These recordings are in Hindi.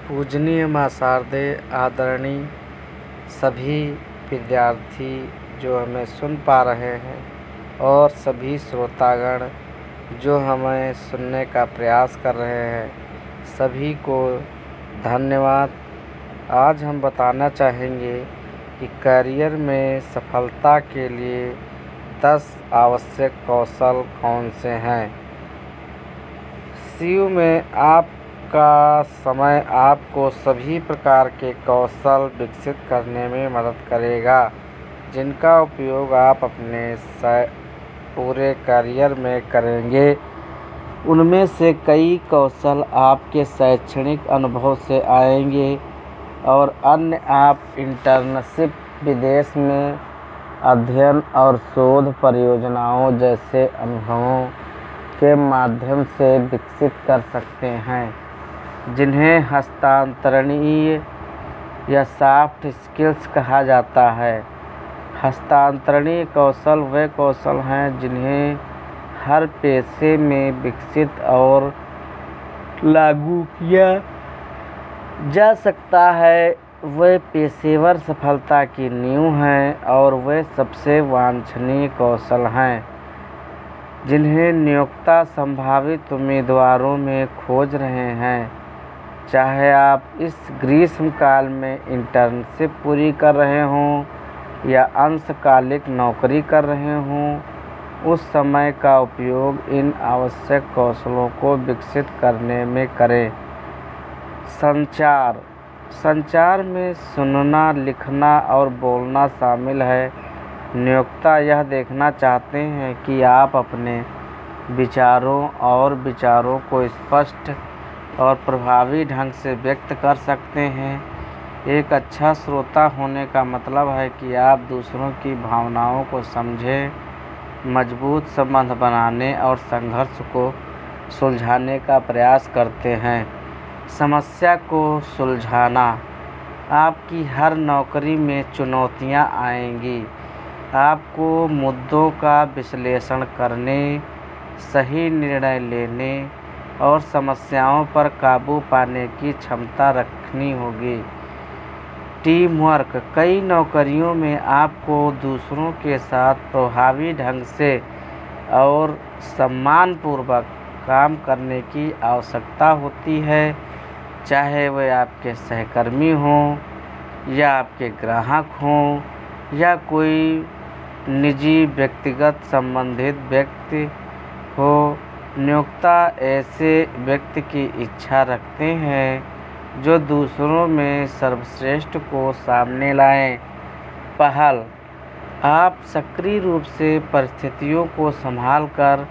पूजनीय माँ शारदे, आदरणीय सभी विद्यार्थी जो हमें सुन पा रहे हैं और सभी श्रोतागण जो हमें सुनने का प्रयास कर रहे हैं, सभी को धन्यवाद। आज हम बताना चाहेंगे कि करियर में सफलता के लिए 10 आवश्यक कौशल कौन से हैं। सीयू में आपका समय आपको सभी प्रकार के कौशल विकसित करने में मदद करेगा, जिनका उपयोग आप अपने पूरे करियर में करेंगे। उनमें से कई कौशल आपके शैक्षणिक अनुभव से आएंगे और अन्य आप इंटर्नशिप, विदेश में अध्ययन और शोध परियोजनाओं जैसे अनुभवों के माध्यम से विकसित कर सकते हैं, जिन्हें हस्तांतरणीय या सॉफ्ट स्किल्स कहा जाता है। हस्तांतरणीय कौशल वे कौशल हैं जिन्हें हर पेशे में विकसित और लागू किया जा सकता है। वे पेशेवर सफलता की नींव हैं और वे सबसे वांछनीय कौशल हैं जिन्हें नियोक्ता संभावित उम्मीदवारों में खोज रहे हैं। चाहे आप इस ग्रीष्मकाल में इंटर्नशिप पूरी कर रहे हों या अंशकालिक नौकरी कर रहे हों, उस समय का उपयोग इन आवश्यक कौशलों को विकसित करने में करें। संचार में सुनना, लिखना और बोलना शामिल है। नियोक्ता यह देखना चाहते हैं कि आप अपने विचारों को स्पष्ट और प्रभावी ढंग से व्यक्त कर सकते हैं। एक अच्छा श्रोता होने का मतलब है कि आप दूसरों की भावनाओं को समझें, मजबूत संबंध बनाने और संघर्ष को सुलझाने का प्रयास करते हैं। समस्या को सुलझाना। आपकी हर नौकरी में चुनौतियां आएंगी। आपको मुद्दों का विश्लेषण करने, सही निर्णय लेने और समस्याओं पर काबू पाने की क्षमता रखनी होगी। Team work. कई नौकरियों में आपको दूसरों के साथ प्रभावी ढंग से और सम्मानपूर्वक काम करने की आवश्यकता होती है, चाहे वे आपके सहकर्मी हों या आपके ग्राहक हों या कोई निजी व्यक्तिगत संबंधित व्यक्ति हो। नियोक्ता ऐसे व्यक्ति की इच्छा रखते हैं जो दूसरों में सर्वश्रेष्ठ को सामने लाएं। पहल। आप सक्रिय रूप से परिस्थितियों को संभालकर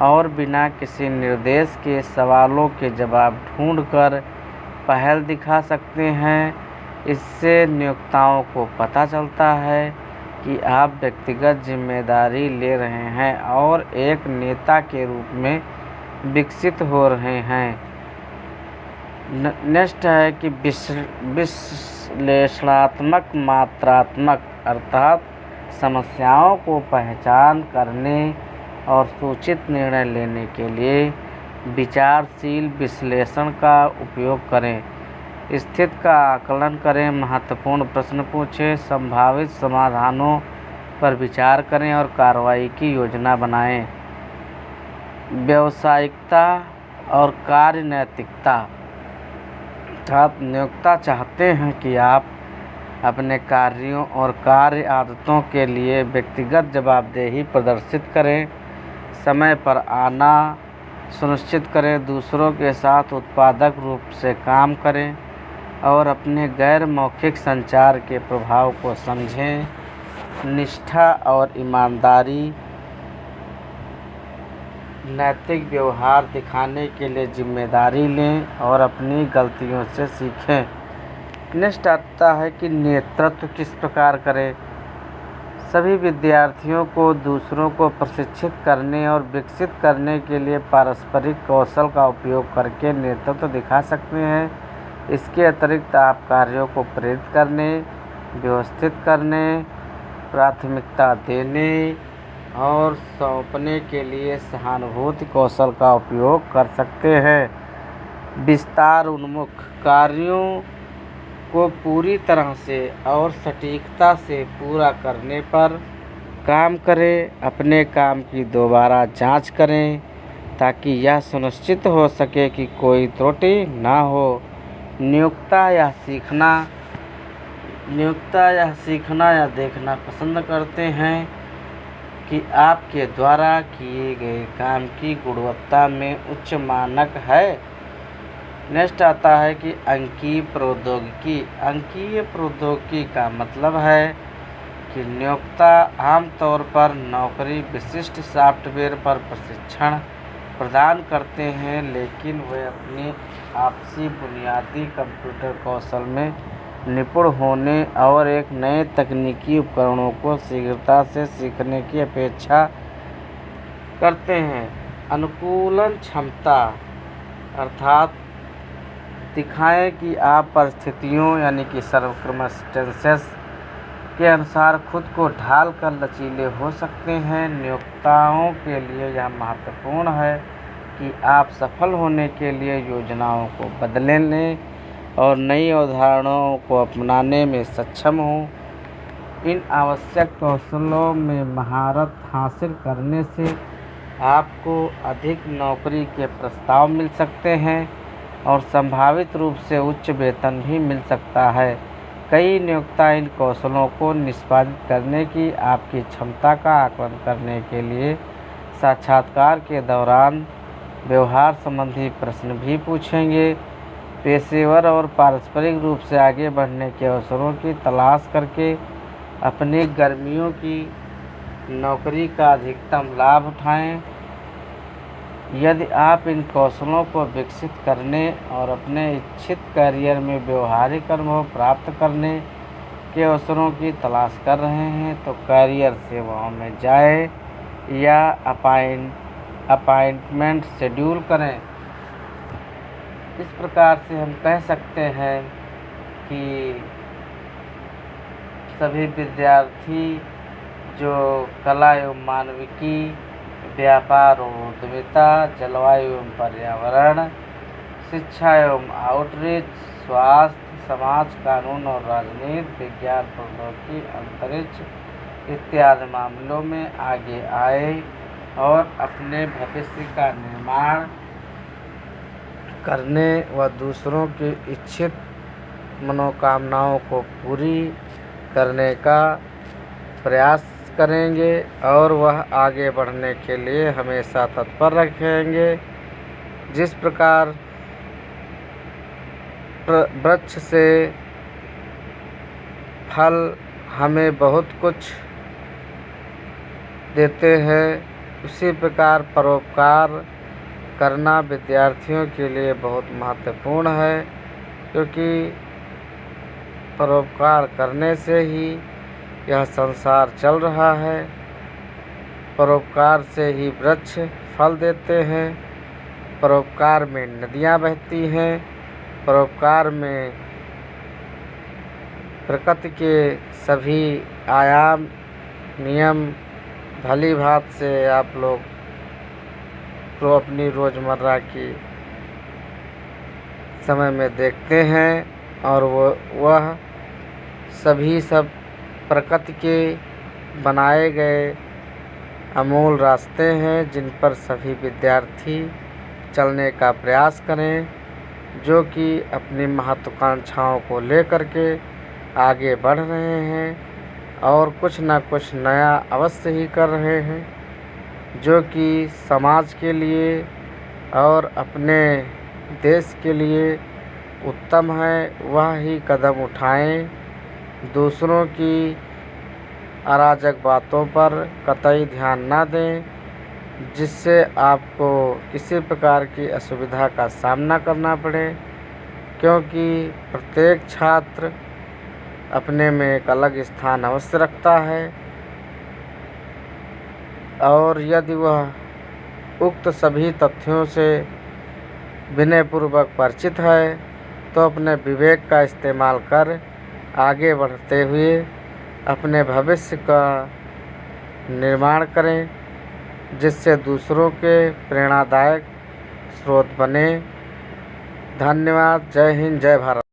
और बिना किसी निर्देश के सवालों के जवाब ढूंढकर पहल दिखा सकते हैं। इससे नियोक्ताओं को पता चलता है कि आप व्यक्तिगत जिम्मेदारी ले रहे हैं और एक नेता के रूप में विकसित हो रहे हैं। नेक्स्ट है कि विश्लेषणात्मक मात्रात्मक, अर्थात समस्याओं को पहचान करने और सूचित निर्णय लेने के लिए विचारशील विश्लेषण का उपयोग करें। स्थिति का आकलन करें, महत्वपूर्ण प्रश्न पूछें, संभावित समाधानों पर विचार करें और कार्रवाई की योजना बनाएं। व्यावसायिकता और कार्य नैतिकता। अर्थात नियोक्ता चाहते हैं कि आप अपने कार्यों और कार्य आदतों के लिए व्यक्तिगत जवाबदेही प्रदर्शित करें, समय पर आना सुनिश्चित करें, दूसरों के साथ उत्पादक रूप से काम करें और अपने गैर मौखिक संचार के प्रभाव को समझें। निष्ठा और ईमानदारी। नैतिक व्यवहार दिखाने के लिए जिम्मेदारी लें और अपनी गलतियों से सीखें। नेक्स्ट आता है कि नेतृत्व किस प्रकार करें। सभी विद्यार्थियों को दूसरों को प्रशिक्षित करने और विकसित करने के लिए पारस्परिक कौशल का उपयोग करके नेतृत्व दिखा सकते हैं। इसके अतिरिक्त आप कार्यों को प्रेरित करने, व्यवस्थित करने, प्राथमिकता देने और सौंपने के लिए सहानुभूति कौशल का उपयोग कर सकते हैं। विस्तार उन्मुख कार्यों को पूरी तरह से और सटीकता से पूरा करने पर काम करें। अपने काम की दोबारा जांच करें ताकि यह सुनिश्चित हो सके कि कोई त्रुटि ना हो। नियोक्ता यह सीखना या देखना पसंद करते हैं कि आपके द्वारा किए गए काम की गुणवत्ता में उच्च मानक है। नेक्स्ट आता है कि अंकीय प्रौद्योगिकी। अंकीय प्रौद्योगिकी का मतलब है कि नियोक्ता आमतौर पर नौकरी विशिष्ट सॉफ्टवेयर पर प्रशिक्षण प्रदान करते हैं, लेकिन वे अपने आपसी बुनियादी कंप्यूटर कौशल में निपुण होने और एक नए तकनीकी उपकरणों को शीघ्रता से सीखने की अपेक्षा करते हैं। अनुकूलन क्षमता अर्थात दिखाएं कि आप परिस्थितियों यानी कि सर्कमस्टेंसेस के अनुसार खुद को ढाल कर लचीले हो सकते हैं। नियोक्ताओं के लिए यह महत्वपूर्ण है कि आप सफल होने के लिए योजनाओं को बदलने और नई अवधारणाओं को अपनाने में सक्षम हों। इन आवश्यक कौशलों में महारत हासिल करने से आपको अधिक नौकरी के प्रस्ताव मिल सकते हैं और संभावित रूप से उच्च वेतन भी मिल सकता है। कई नियोक्ता इन कौशलों को निष्पादित करने की आपकी क्षमता का आकलन करने के लिए साक्षात्कार के दौरान व्यवहार संबंधी प्रश्न भी पूछेंगे। पेशेवर और पारस्परिक रूप से आगे बढ़ने के अवसरों की तलाश करके अपनी गर्मियों की नौकरी का अधिकतम लाभ उठाएं। यदि आप इन कौशलों को विकसित करने और अपने इच्छित करियर में व्यवहारिक अनुभव प्राप्त करने के अवसरों की तलाश कर रहे हैं तो करियर सेवाओं में जाएं या अपॉइंटमेंट शेड्यूल करें। इस प्रकार से हम कह सकते हैं कि सभी विद्यार्थी जो कला एवं मानविकी, व्यापार और उद्यमिता, जलवायु एवं पर्यावरण, शिक्षा एवं आउटरीच, स्वास्थ्य, समाज, कानून और राजनीति, विज्ञान, प्रौद्योगिकी, अंतरिक्ष इत्यादि मामलों में आगे आए और अपने भविष्य का निर्माण करने व दूसरों की इच्छित मनोकामनाओं को पूरी करने का प्रयास करेंगे और वह आगे बढ़ने के लिए हमेशा तत्पर रखेंगे। जिस प्रकार वृक्ष से फल हमें बहुत कुछ देते हैं, उसी प्रकार परोपकार करना विद्यार्थियों के लिए बहुत महत्वपूर्ण है, क्योंकि परोपकार करने से ही यह संसार चल रहा है। परोपकार से ही वृक्ष फल देते हैं, परोपकार में नदियाँ बहती हैं, परोपकार में प्रकृति के सभी आयाम नियम भली भांति से आप लोग तो अपनी रोज़मर्रा की समय में देखते हैं और वह सभी सब प्रकृति के बनाए गए अमूल रास्ते हैं जिन पर सभी विद्यार्थी चलने का प्रयास करें, जो कि अपनी महत्वाकांक्षाओं को लेकर के आगे बढ़ रहे हैं और कुछ न कुछ नया अवश्य ही कर रहे हैं, जो कि समाज के लिए और अपने देश के लिए उत्तम है। वह ही कदम उठाएं, दूसरों की अराजक बातों पर कतई ध्यान ना दें, जिससे आपको किसी प्रकार की असुविधा का सामना करना पड़े, क्योंकि प्रत्येक छात्र अपने में एक अलग स्थान अवश्य रखता है और यदि वह उक्त सभी तथ्यों से विनयपूर्वक परिचित है तो अपने विवेक का इस्तेमाल कर आगे बढ़ते हुए अपने भविष्य का निर्माण करें, जिससे दूसरों के प्रेरणादायक स्रोत बने। धन्यवाद। जय हिंद, जय भारत।